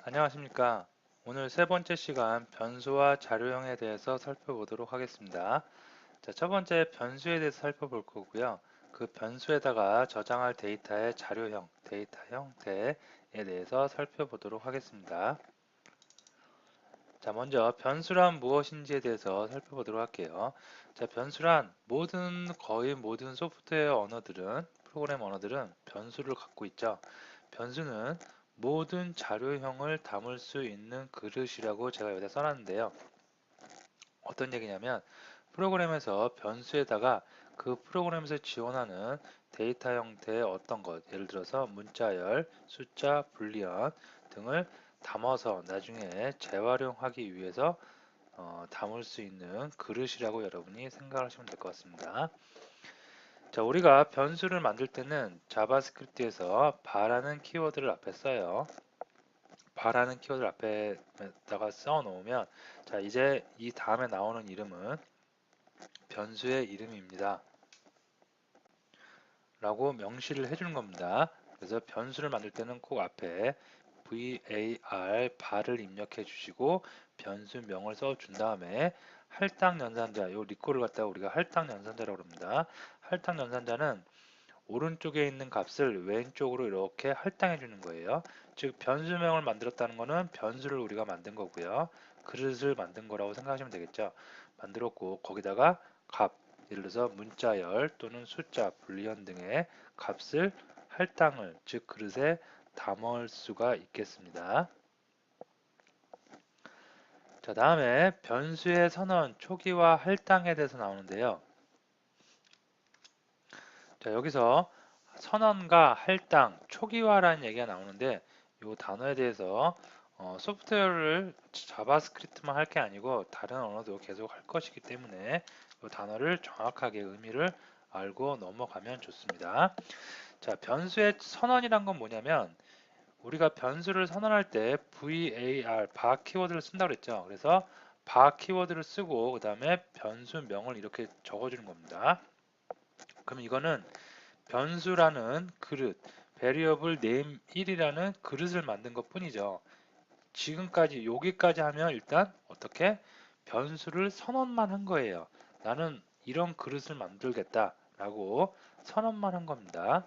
안녕하십니까. 오늘 세 번째 시간 변수와 자료형에 대해서 살펴보도록 하겠습니다. 자, 첫 번째 변수에 대해서 살펴볼 거고요. 그 변수에다가 저장할 데이터의 자료형, 데이터 형태에 대해서 살펴보도록 하겠습니다. 자, 먼저 변수란 무엇인지에 대해서 살펴보도록 할게요. 자, 변수란 거의 모든 소프트웨어 언어들은, 프로그램 언어들은 변수를 갖고 있죠. 변수는 모든 자료형을 담을 수 있는 그릇이라고 제가 여기다 써놨는데요. 어떤 얘기냐면 프로그램에서 변수에다가 그 프로그램에서 지원하는 데이터 형태의 어떤 것, 예를 들어서 문자열, 숫자, 불리언 등을 담아서 나중에 재활용하기 위해서 담을 수 있는 그릇이라고 여러분이 생각하시면 될 것 같습니다. 자, 우리가 변수를 만들 때는 자바스크립트에서 var라는 키워드를 앞에 써요. var라는 키워드를 앞에다가 써 놓으면, 자, 이제 이 다음에 나오는 이름은 변수의 이름입니다 라고 명시를 해주는 겁니다. 그래서 변수를 만들 때는 꼭 앞에 var을 입력해 주시고 변수명을 써 준 다음에 할당 연산자, 요 리콜을 갖다가 우리가 할당 연산자라고 합니다. 할당 연산자는 오른쪽에 있는 값을 왼쪽으로 이렇게 할당해 주는 거예요. 즉 변수명을 만들었다는 거는 변수를 우리가 만든 거고요. 그릇을 만든 거라고 생각하시면 되겠죠. 만들었고 거기다가 값, 예를 들어서 문자열 또는 숫자, 불리언 등의 값을 할당을, 즉 그릇에 담을 수가 있겠습니다. 자, 다음에 변수의 선언, 초기화, 할당에 대해서 나오는데요. 자, 여기서 선언과 할당, 초기화라는 얘기가 나오는데 이 단어에 대해서 소프트웨어를 자바스크립트만 할 게 아니고 다른 언어도 계속 할 것이기 때문에 이 단어를 정확하게 의미를 알고 넘어가면 좋습니다. 자, 변수의 선언이란 건 뭐냐면 우리가 변수를 선언할 때 var 키워드를 쓴다고 그랬죠. 그래서 var 키워드를 쓰고 그 다음에 변수명을 이렇게 적어주는 겁니다. 그럼 이거는 변수라는 그릇, variable name 1이라는 그릇을 만든 것 뿐이죠. 지금까지 여기까지 하면 일단 어떻게 변수를 선언만 한 거예요. 나는 이런 그릇을 만들겠다 라고 선언만 한 겁니다.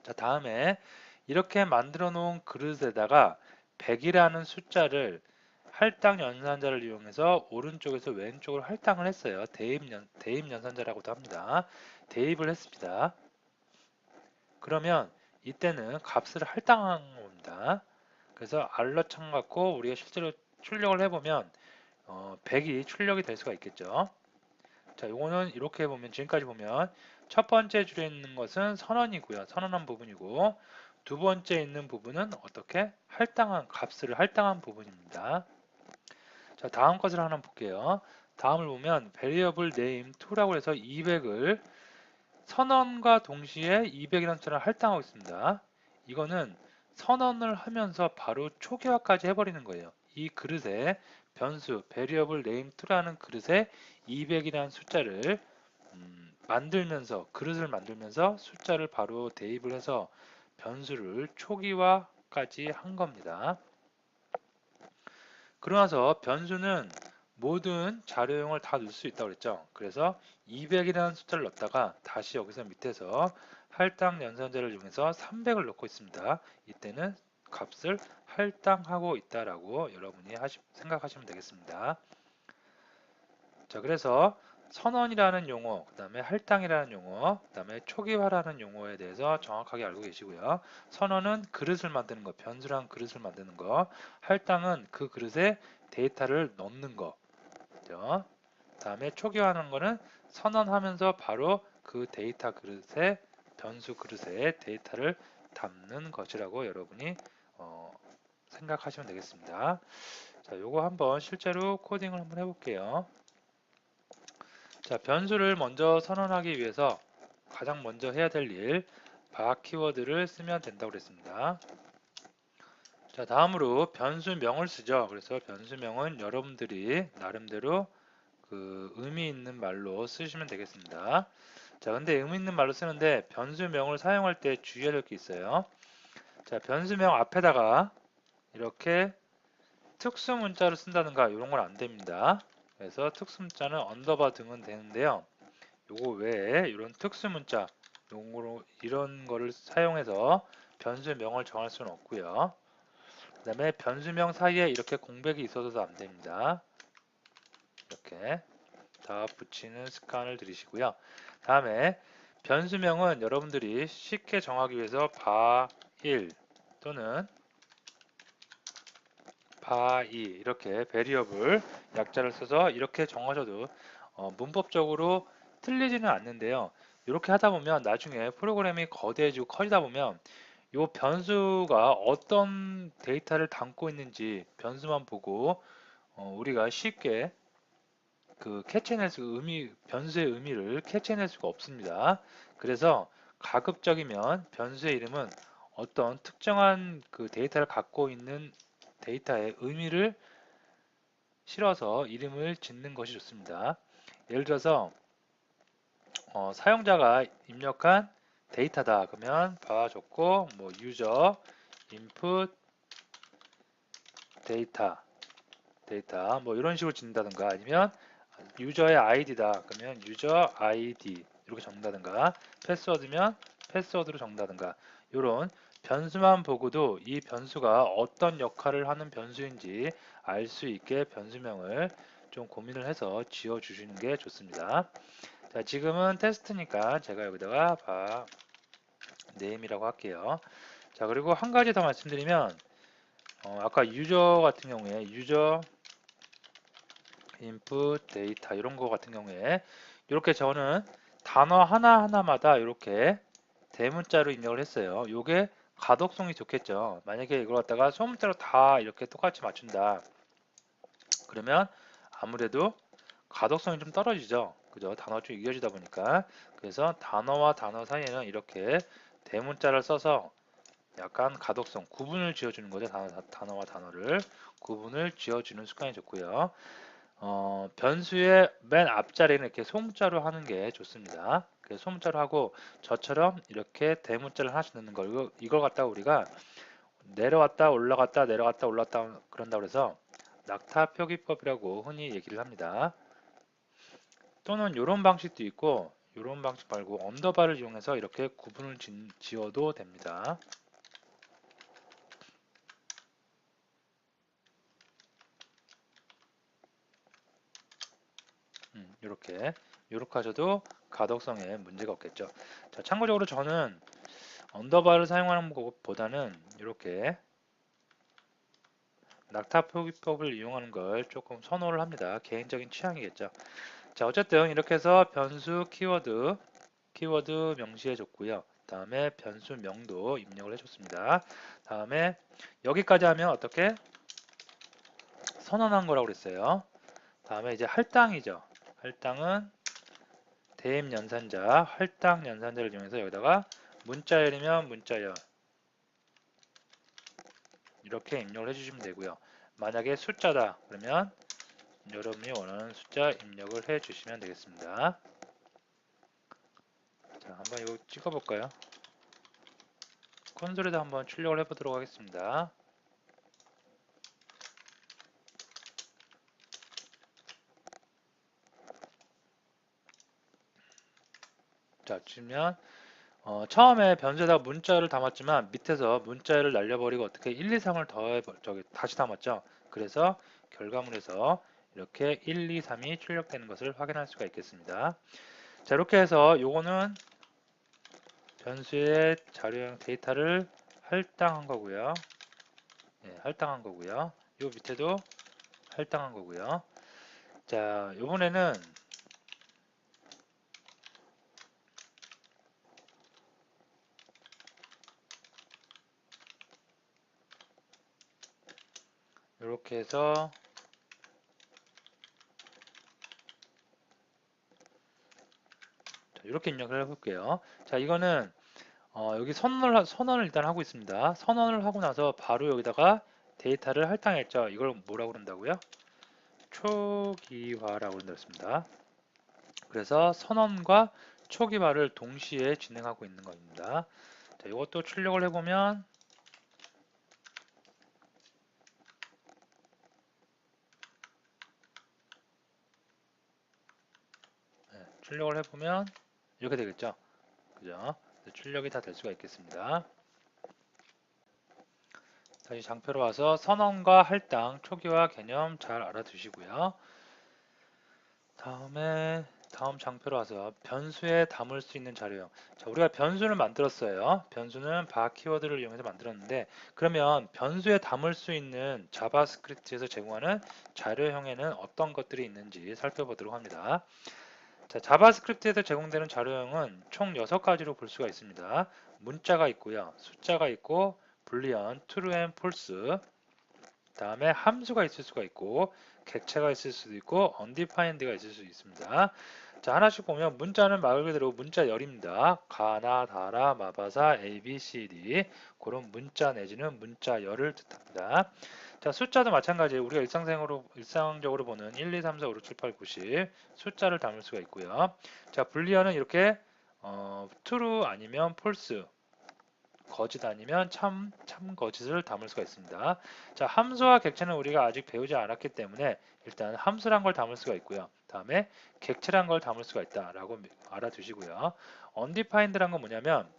자, 다음에 이렇게 만들어 놓은 그릇에다가 100이라는 숫자를 할당 연산자를 이용해서 오른쪽에서 왼쪽으로 할당을 했어요. 대입 연산자라고도 합니다. 대입을 했습니다. 그러면 이때는 값을 할당한 겁니다. 그래서 알러창 갖고 우리가 실제로 출력을 해보면 100이 출력이 될 수가 있겠죠. 자, 요거는 이렇게 보면 지금까지 보면 첫 번째 줄에 있는 것은 선언이고요. 선언한 부분이고 두 번째 있는 부분은 어떻게 값을 할당한 부분입니다. 자, 다음 것을 하나 볼게요. 다음을 보면 variable name 2라고 해서 200을 선언과 동시에 200이라는 숫자를 할당하고 있습니다. 이거는 선언을 하면서 바로 초기화까지 해버리는 거예요. 이 그릇에 변수 variable name 2라는 그릇에 200이라는 숫자를 그릇을 만들면서 숫자를 바로 대입을 해서 변수를 초기화까지 한 겁니다. 그러고 나서 변수는 모든 자료형을 다 넣을 수 있다고 그랬죠. 그래서 200이라는 숫자를 넣었다가 다시 여기서 밑에서 할당 연산자를 이용해서 300을 넣고 있습니다. 이때는 값을 할당하고 있다라고 여러분이 생각하시면 되겠습니다. 자, 그래서 선언이라는 용어, 그 다음에 할당이라는 용어, 그 다음에 초기화라는 용어에 대해서 정확하게 알고 계시고요. 선언은 그릇을 만드는 거, 변수랑 그릇을 만드는 거, 할당은 그 그릇에 데이터를 넣는 거, 그 다음에 초기화하는 거는 선언하면서 바로 그 데이터 그릇에, 변수 그릇에 데이터를 담는 것이라고 여러분이 생각하시면 되겠습니다. 자, 요거 한번 실제로 코딩을 한번 해볼게요. 자, 변수를 먼저 선언하기 위해서 가장 먼저 해야 될 일, var 키워드를 쓰면 된다고 그랬습니다. 자, 다음으로 변수명을 쓰죠. 그래서 변수명은 여러분들이 나름대로 그 의미 있는 말로 쓰시면 되겠습니다. 자, 근데 의미 있는 말로 쓰는데 변수명을 사용할 때 주의해야 될 게 있어요. 자, 변수명 앞에다가 이렇게 특수 문자를 쓴다든가 이런 건 안 됩니다. 그래서 특수 문자는 언더바 등은 되는데요. 요거 외에 이런 특수 문자 용어로 이런 거를 사용해서 변수명을 정할 수는 없고요. 그 다음에 변수명 사이에 이렇게 공백이 있어서도 안 됩니다. 이렇게 다 붙이는 습관을 들이시고요. 다음에 변수명은 여러분들이 쉽게 정하기 위해서 바1 또는 바2 이렇게 베리어블 약자를 써서 이렇게 정하셔도 문법적으로 틀리지는 않는데요. 이렇게 하다 보면 나중에 프로그램이 거대해지고 커지다 보면 이 변수가 어떤 데이터를 담고 있는지 변수만 보고 우리가 쉽게 그 캐치해낼 수 변수의 의미를 캐치해낼 수가 없습니다. 그래서 가급적이면 변수의 이름은 어떤 특정한 그 데이터를 갖고 있는 데이터의 의미를 실어서 이름을 짓는 것이 좋습니다. 예를 들어서 사용자가 입력한 데이터다 그러면 봐줬고 뭐 유저 인풋 데이터 뭐 이런 식으로 짓는다든가 아니면 유저의 아이디다 그러면 유저 아이디 이렇게 적는다든가 패스워드면 패스워드로 적는다든가 이런 변수만 보고도 이 변수가 어떤 역할을 하는 변수인지 알 수 있게 변수명을 좀 고민을 해서 지어 주시는 게 좋습니다. 자, 지금은 테스트니까 제가 여기다가 name이라고 할게요. 자, 그리고 한 가지 더 말씀드리면 아까 유저 같은 경우에 유저 인풋 데이터 이런 거 같은 경우에 이렇게 저는 단어 하나하나마다 이렇게 대문자로 입력을 했어요. 이게 가독성이 좋겠죠. 만약에 이걸 갖다가 소문자로 다 이렇게 똑같이 맞춘다. 그러면 아무래도 가독성이 좀 떨어지죠. 그죠? 단어가 좀 이어지다 보니까. 그래서 단어와 단어 사이에는 이렇게 대문자를 써서 약간 가독성, 구분을 지어주는 거죠. 단어와 단어를 구분을 지어주는 습관이 좋고요. 변수의 맨 앞자리는 이렇게 소문자로 하는 게 좋습니다. 그래서 소문자로 하고 저처럼 이렇게 대문자를 하나씩 넣는 거 이걸 갖다가 우리가 내려왔다 올라갔다 내려갔다 올라갔다 그런다고 해서 낙타 표기법이라고 흔히 얘기를 합니다. 또는 이런 방식도 있고 이런 방식 말고 언더바를 이용해서 이렇게 구분을 지어도 됩니다. 이렇게 하셔도 가독성에 문제가 없겠죠. 자, 참고적으로 저는 언더바를 사용하는 것보다는 이렇게 낙타 표기법을 이용하는 걸 조금 선호를 합니다. 개인적인 취향이겠죠. 자, 어쨌든 이렇게 해서 변수 키워드 명시해 줬고요. 다음에 변수명도 입력을 해줬습니다. 다음에 여기까지 하면 어떻게 선언한 거라고 그랬어요. 다음에 이제 할당이죠. 할당은 대입 연산자, 할당 연산자를 이용해서 여기다가 문자열이면 문자열 이렇게 입력을 해주시면 되고요. 만약에 숫자다 그러면 여러분이 원하는 숫자 입력을 해주시면 되겠습니다. 자, 한번 이거 찍어볼까요? 콘솔에다 한번 출력을 해보도록 하겠습니다. 자, 치면 처음에 변수에다가 문자를 담았지만 밑에서 문자를 날려버리고 어떻게 1, 2, 3을 다시 담았죠. 그래서 결과물에서 이렇게 1, 2, 3이 출력되는 것을 확인할 수가 있겠습니다. 자, 이렇게 해서 요거는 변수의 자료형 데이터를 할당한 거고요. 예, 할당한 거고요. 요 밑에도 할당한 거고요. 자, 요번에는 이렇게 해서 이렇게 입력을 해볼게요. 자, 이거는 여기 선언을 일단 하고 있습니다. 선언을 하고 나서 바로 여기다가 데이터를 할당했죠. 이걸 뭐라고 그런다고요? 초기화라고 그랬습니다. 그래서 선언과 초기화를 동시에 진행하고 있는 겁니다. 자, 이것도 출력을 해보면 출력을 해보면 이렇게 되겠죠. 그죠? 출력이 다 될 수가 있겠습니다. 다시 장표로 와서 선언과 할당, 초기화 개념 잘 알아두시고요. 다음 장표로 와서 변수에 담을 수 있는 자료형. 자, 우리가 변수를 만들었어요. 변수는 바 키워드를 이용해서 만들었는데, 그러면 변수에 담을 수 있는 자바스크립트에서 제공하는 자료형에는 어떤 것들이 있는지 살펴보도록 합니다. 자, 자바스크립트에서 제공되는 자료형은 총 6가지로 볼 수가 있습니다. 문자가 있고요. 숫자가 있고, 불리언, true and false, 다음에 함수가 있을 수가 있고, 객체가 있을 수도 있고, undefined가 있을 수 있습니다. 자, 하나씩 보면 문자는 말 그대로 문자열입니다. 가나, 다라, 마바사, A, B, C, D 그런 문자 내지는 문자열을 뜻합니다. 자, 숫자도 마찬가지예요. 우리가 일상적으로 보는 1, 2, 3, 4, 5, 6, 7, 8, 9, 10 숫자를 담을 수가 있고요. 자, 불리언은 이렇게 true 아니면 false, 거짓 아니면 참 거짓을 담을 수가 있습니다. 자, 함수와 객체는 우리가 아직 배우지 않았기 때문에 일단 함수란 걸 담을 수가 있고요. 다음에 객체란 걸 담을 수가 있다라고 알아두시고요. undefined란 건 뭐냐면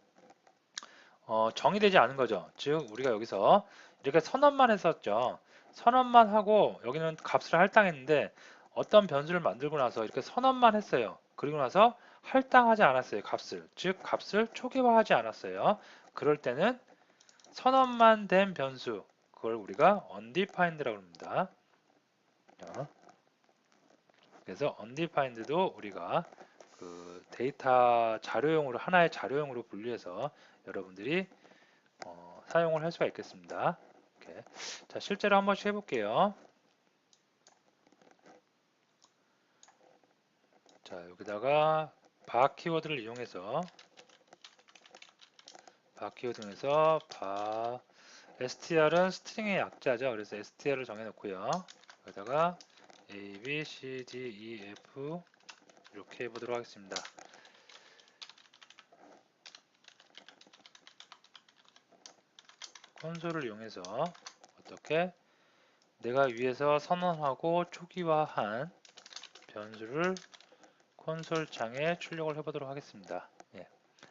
정의되지 않은 거죠. 즉 우리가 여기서 이렇게 선언만 했었죠. 선언만 하고 여기는 값을 할당했는데 어떤 변수를 만들고 나서 이렇게 선언만 했어요. 그리고 나서 할당하지 않았어요. 값을. 즉 값을 초기화하지 않았어요. 그럴 때는 선언만 된 변수, 그걸 우리가 undefined라고 합니다. 그래서 undefined도 우리가 그 데이터 자료용으로 하나의 자료용으로 분류해서 여러분들이 사용을 할 수가 있겠습니다. 이렇게. 자, 실제로 한 번씩 해볼게요. 자, 여기다가 바 키워드를 이용해서 str은 스트링의 약자죠. 그래서 str을 정해놓고요. 여기다가 A, B, C, D, E, F 이렇게 해보도록 하겠습니다. 콘솔을 이용해서 어떻게 내가 위에서 선언하고 초기화한 변수를 콘솔 창에 출력을 해보도록 하겠습니다. 예.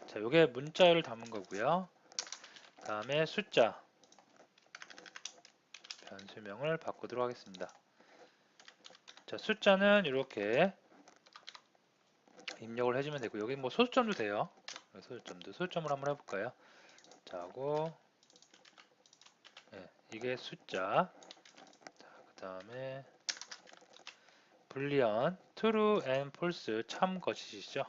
자, 요게 문자열을 담은 거고요. 다음에 숫자 변수명을 바꾸도록 하겠습니다. 자, 숫자는 이렇게 입력을 해주면 되고 여기 뭐 소수점도 돼요. 소수점으로 한번 해볼까요? 자, 하고 이게 숫자. 그 다음에 불리언 true and false 참 거짓이죠.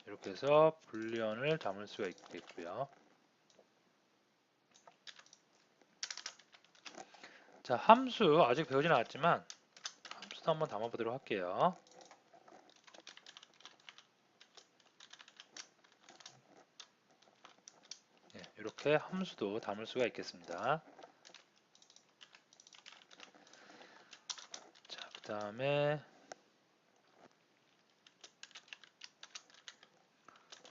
이렇게 해서 불리언을 담을 수가 있겠고요. 자, 함수 아직 배우진 않았지만 함수도 한번 담아보도록 할게요. 이렇게 함수도 담을 수가 있겠습니다. 자, 그 다음에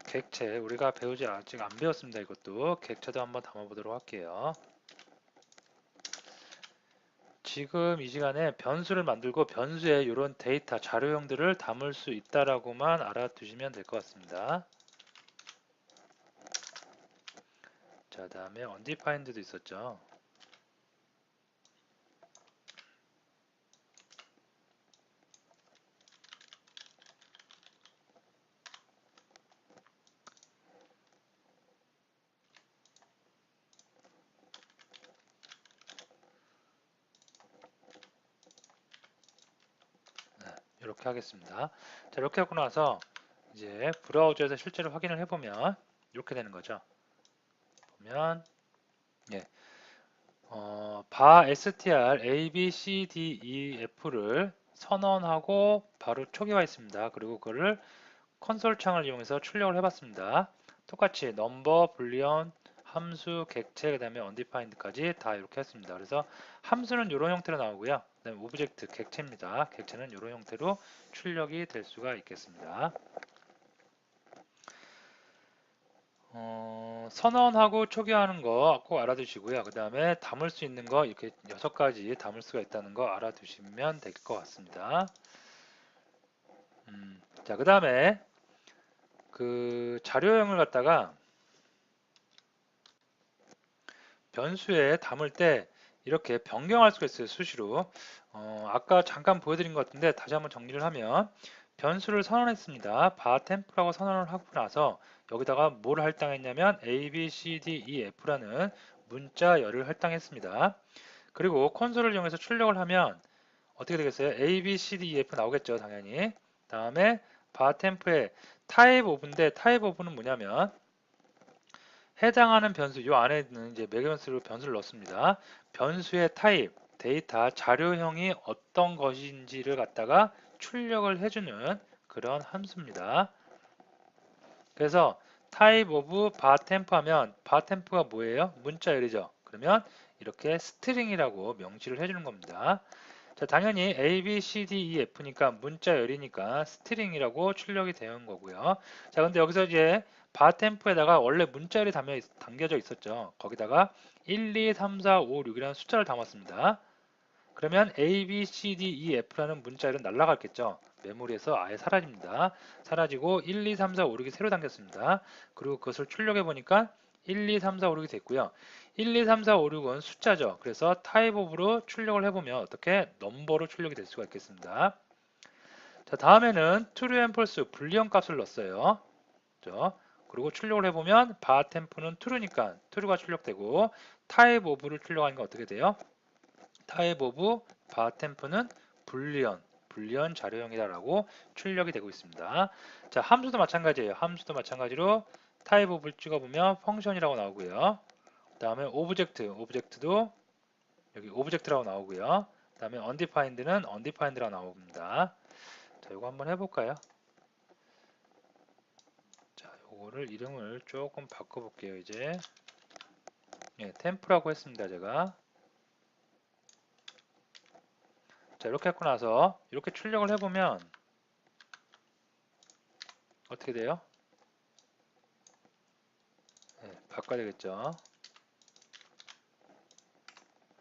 객체 우리가 배우지 아직 안 배웠습니다. 이것도 객체도 한번 담아보도록 할게요. 지금 이 시간에 변수를 만들고 변수에 이런 데이터 자료형들을 담을 수 있다라고만 알아두시면 될 것 같습니다. 자, 다음에 undefined도 있었죠. 이렇게 하겠습니다. 자, 이렇게 하고 나서 이제 브라우저에서 실제로 확인을 해보면 이렇게 되는 거죠. 보면 바 str a, b, c, d, e, f를 선언하고 바로 초기화했습니다. 그리고 그거를 콘솔 창을 이용해서 출력을 해봤습니다. 똑같이 넘버, 불리언, 함수, 객체, 그 다음에 undefined까지 다 이렇게 했습니다. 그래서 함수는 이런 형태로 나오고요. 그 다음에 오브젝트, 객체입니다. 객체는 이런 형태로 출력이 될 수가 있겠습니다. 선언하고 초기화하는 거 꼭 알아두시고요. 그 다음에 담을 수 있는 거 이렇게 6가지 담을 수가 있다는 거 알아두시면 될 것 같습니다. 자, 그 다음에 그 자료형을 갖다가 변수에 담을 때 이렇게 변경할 수가 있어요. 수시로. 아까 잠깐 보여드린 것 같은데 다시 한번 정리를 하면 변수를 선언했습니다. 바템프라고 선언을 하고 나서 여기다가 뭘 할당했냐면 A, B, C, D, E, F라는 문자열을 할당했습니다. 그리고 콘솔을 이용해서 출력을 하면 어떻게 되겠어요? A, B, C, D, E, F 나오겠죠, 당연히. 다음에 바템프의 타입 오브인데 타입 오브는 뭐냐면 해당하는 변수, 요 안에는 이제 매개변수로 변수를 넣습니다. 변수의 타입, 데이터, 자료형이 어떤 것인지를 갖다가 출력을 해주는 그런 함수입니다. 그래서 type of bartemp 하면 bartemp가 뭐예요? 문자열이죠. 그러면 이렇게 스트링이라고 명시를 해주는 겁니다. 자, 당연히 A, B, C, D, E, F니까 문자열이니까 스트링이라고 출력이 되는 거고요. 자, 근데 여기서 이제 바템프에다가 원래 문자열이 담겨져 있었죠. 거기다가 1, 2, 3, 4, 5, 6이라는 숫자를 담았습니다. 그러면 A, B, C, D, E, F라는 문자열은 날라갔겠죠. 메모리에서 아예 사라집니다. 사라지고 1, 2, 3, 4, 5, 6이 새로 담겼습니다. 그리고 그것을 출력해 보니까 1, 2, 3, 4, 5, 6이 됐고요. 1, 2, 3, 4, 5, 6은 숫자죠. 그래서 타입 오브로 출력을 해보면 어떻게 넘버로 출력이 될 수가 있겠습니다. 자, 다음에는 true and false 불리언 값을 넣었어요. 그죠? 그리고 출력을 해보면 바템프는 true니까 true가 출력되고 타입 오브를 출력하니까 어떻게 돼요? 타입 오브 바템프는 불리언 자료형이다라고 출력이 되고 있습니다. 자, 함수도 마찬가지예요. 함수도 마찬가지로 타입 오브를 찍어보면 펑션이라고 나오고요. 그 다음에 오브젝트도 여기 오브젝트라고 나오고요. 그 다음에 undefined는 undefined라고 나옵니다. 자, 이거 한번 해볼까요? 자, 요거를 이름을 조금 바꿔볼게요. 이제 예, 템프라고 했습니다. 제가 자, 이렇게 했고 나서 이렇게 출력을 해보면 어떻게 돼요? 네, 바꿔야 되겠죠.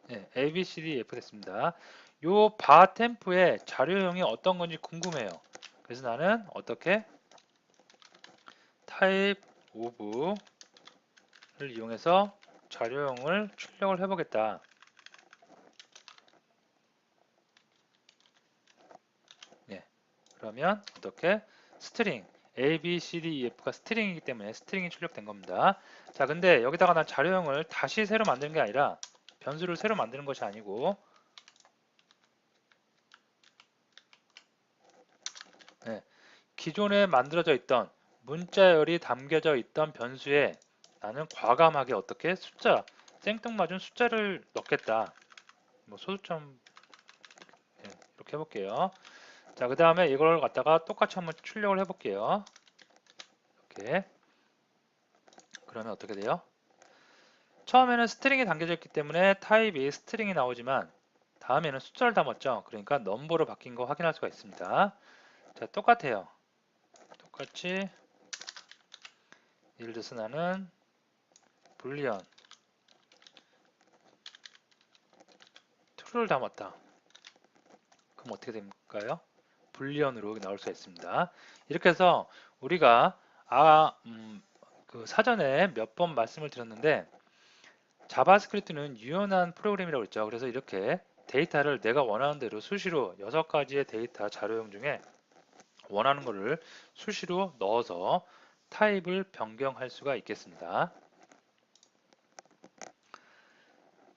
네, A, B, C, D, F 됐습니다. 요 바템프의 자료형이 어떤 건지 궁금해요. 그래서 나는 어떻게 타입 오브를 이용해서 자료형을 출력을 해보겠다. 네, 그러면 어떻게 스트링 A, B, C, D, E, F가 스트링이기 때문에 스트링이 출력된 겁니다. 자, 근데 여기다가 난 자료형을 다시 새로 만드는 게 아니라 변수를 새로 만드는 것이 아니고 네, 기존에 만들어져 있던 문자열이 담겨져 있던 변수에 나는 과감하게 어떻게 생뚱맞은 숫자를 넣겠다. 뭐 소수점 네, 이렇게 해볼게요. 자, 그 다음에 이걸 갖다가 똑같이 한번 출력을 해볼게요. 이렇게 그러면 어떻게 돼요? 처음에는 스트링이 담겨져 있기 때문에 타입이 스트링이 나오지만 다음에는 숫자를 담았죠. 그러니까 넘버로 바뀐 거 확인할 수가 있습니다. 자, 똑같아요. 똑같이 예를 들어서 나는 불리언 true를 담았다. 그럼 어떻게 될까요? 불리언으로 나올 수가 있습니다. 이렇게 해서 우리가 그 사전에 몇 번 말씀을 드렸는데 자바스크립트는 유연한 프로그램이라고 했죠. 그래서 이렇게 데이터를 내가 원하는 대로 수시로 6가지의 데이터 자료형 중에 원하는 것을 수시로 넣어서 타입을 변경할 수가 있겠습니다.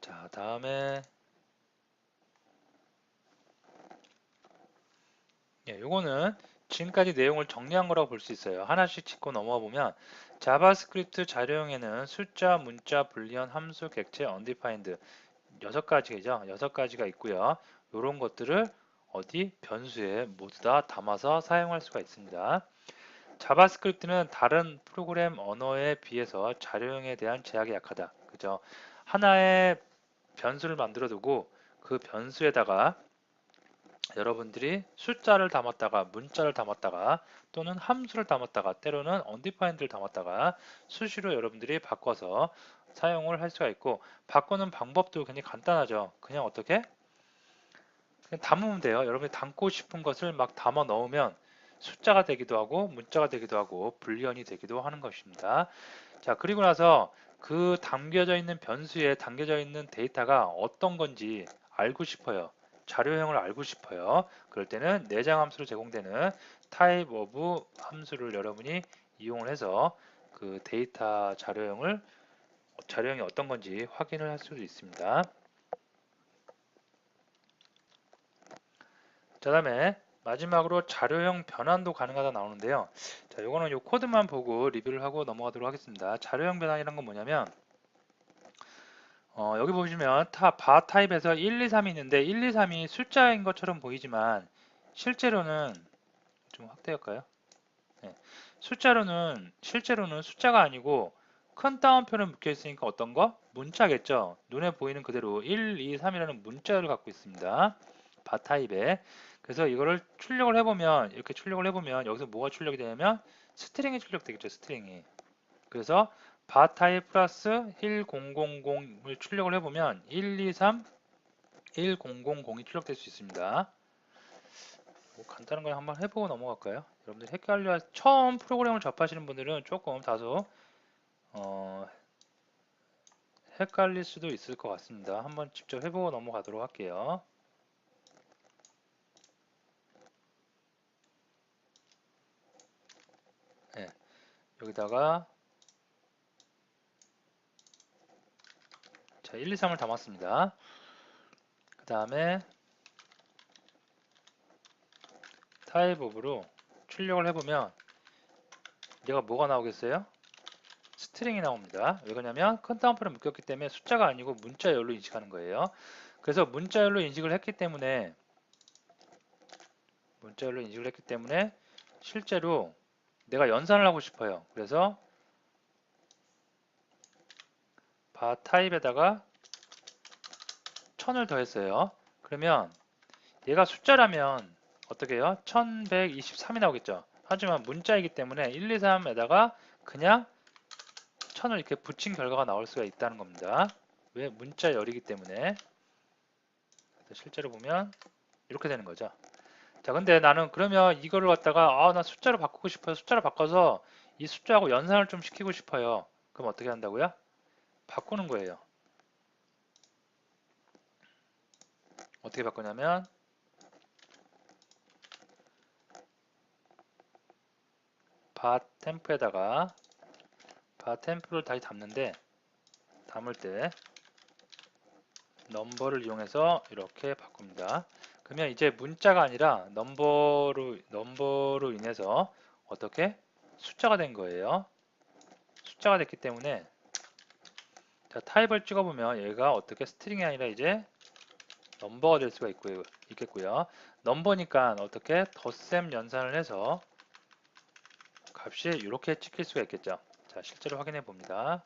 자, 다음에 요거는 지금까지 내용을 정리한 거라고 볼 수 있어요. 하나씩 짚고 넘어가 보면 자바스크립트 자료형에는 숫자, 문자, 불리언, 함수, 객체, undefined 6가지죠. 6가지가 있고요. 이런 것들을 어디 변수에 모두 다 담아서 사용할 수가 있습니다. 자바스크립트는 다른 프로그램 언어에 비해서 자료형에 대한 제약이 약하다. 그죠? 하나의 변수를 만들어 두고 그 변수에다가 여러분들이 숫자를 담았다가 문자를 담았다가 또는 함수를 담았다가 때로는 undefined를 담았다가 수시로 여러분들이 바꿔서 사용을 할 수가 있고 바꾸는 방법도 굉장히 간단하죠. 그냥 어떻게? 그냥 담으면 돼요. 여러분이 담고 싶은 것을 막 담아 넣으면 숫자가 되기도 하고 문자가 되기도 하고 불리언이 되기도 하는 것입니다. 자, 그리고 나서 그 담겨져 있는 변수에 담겨져 있는 데이터가 어떤 건지 알고 싶어요. 자료형을 알고 싶어요. 그럴 때는 내장 함수로 제공되는 type of 함수를 여러분이 이용을 해서 그 데이터 자료형이 어떤 건지 확인을 할 수도 있습니다. 자, 다음에 마지막으로 자료형 변환도 가능하다 나오는데요. 자, 요거는 요 코드만 보고 리뷰를 하고 넘어가도록 하겠습니다. 자료형 변환이란 건 뭐냐면 여기 보시면 바 타입에서 1, 2, 3이 있는데 1, 2, 3이 숫자인 것처럼 보이지만 실제로는 좀 확대할까요? 네. 실제로는 숫자가 아니고 큰 따옴표를 묶여 있으니까 어떤 거? 문자겠죠. 눈에 보이는 그대로 1, 2, 3이라는 문자를 갖고 있습니다. 바 타입에. 그래서 이거를 출력을 해보면 이렇게 출력을 해보면 여기서 뭐가 출력이 되냐면 스트링이 출력되겠죠. 스트링이. 그래서 바 타입 플러스 1000을 출력을 해보면 123 1000이 출력될 수 있습니다. 뭐 간단한 거 한번 해보고 넘어갈까요? 여러분들 처음 프로그램을 접하시는 분들은 조금 다소 어, 헷갈릴 수도 있을 것 같습니다. 한번 직접 해보고 넘어가도록 할게요. 네, 여기다가 자, 1, 2, 3을 담았습니다. 그 다음에 타입 오브로 출력을 해보면 얘가 뭐가 나오겠어요? 스트링이 나옵니다. 왜 그러냐면 컨타운표를 묶였기 때문에 숫자가 아니고 문자열로 인식하는 거예요. 그래서 문자열로 인식을 했기 때문에 실제로 내가 연산을 하고 싶어요. 그래서 바 타입에다가 1000을 더했어요. 그러면 얘가 숫자라면 어떻게 해요? 1123이 나오겠죠. 하지만 문자이기 때문에 1, 2, 3에다가 그냥 1000을 이렇게 붙인 결과가 나올 수가 있다는 겁니다. 왜? 문자열이기 때문에. 실제로 보면 이렇게 되는 거죠. 자, 근데 나는 그러면 이거를 갖다가 나 숫자로 바꾸고 싶어요. 숫자로 바꿔서 이 숫자하고 연산을 좀 시키고 싶어요. 그럼 어떻게 한다고요? 바꾸는 거예요. 어떻게 바꾸냐면 바 템프에다가 바 템프를 다시 담을 때 넘버를 이용해서 이렇게 바꿉니다. 그러면 이제 문자가 아니라 넘버로 인해서 어떻게 숫자가 된 거예요. 숫자가 됐기 때문에 자, 타입을 찍어보면 얘가 어떻게 스트링이 아니라 이제 넘버가 될 수가 있겠고요. 넘버니까 어떻게 덧셈 연산을 해서 값이 이렇게 찍힐 수가 있겠죠. 자, 실제로 확인해 봅니다.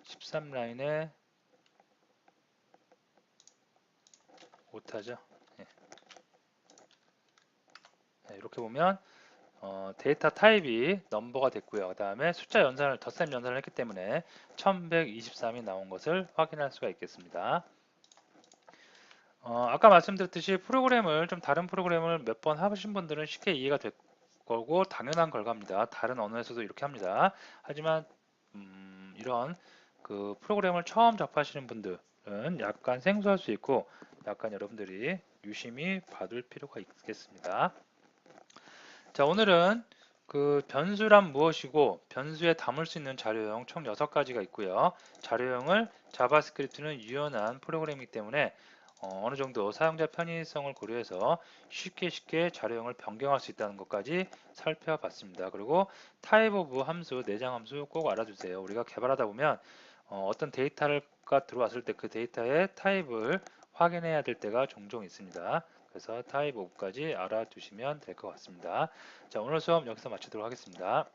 13라인에 오타죠. 네. 네, 이렇게 보면 데이터 타입이 넘버가 됐고요. 그 다음에 숫자 연산을 덧셈 연산을 했기 때문에 1123이 나온 것을 확인할 수가 있겠습니다. 아까 말씀드렸듯이 다른 프로그램을 몇 번 하신 분들은 쉽게 이해가 될 거고 당연한 결과입니다. 다른 언어에서도 이렇게 합니다. 하지만 이런 그 프로그램을 처음 접하시는 분들은 약간 생소할 수 있고 약간 여러분들이 유심히 봐둘 필요가 있겠습니다. 자, 오늘은 그 변수란 무엇이고 변수에 담을 수 있는 자료형 총 6가지가 있고요. 자료형을 자바스크립트는 유연한 프로그램이기 때문에 어느 정도 사용자 편의성을 고려해서 쉽게 자료형을 변경할 수 있다는 것까지 살펴봤습니다. 그리고 타입 오브 함수, 내장 함수 꼭 알아두세요. 우리가 개발하다 보면 어떤 데이터가 들어왔을 때 그 데이터의 타입을 확인해야 될 때가 종종 있습니다. 그래서 타입 오브까지 알아두시면 될 것 같습니다. 자, 오늘 수업 여기서 마치도록 하겠습니다.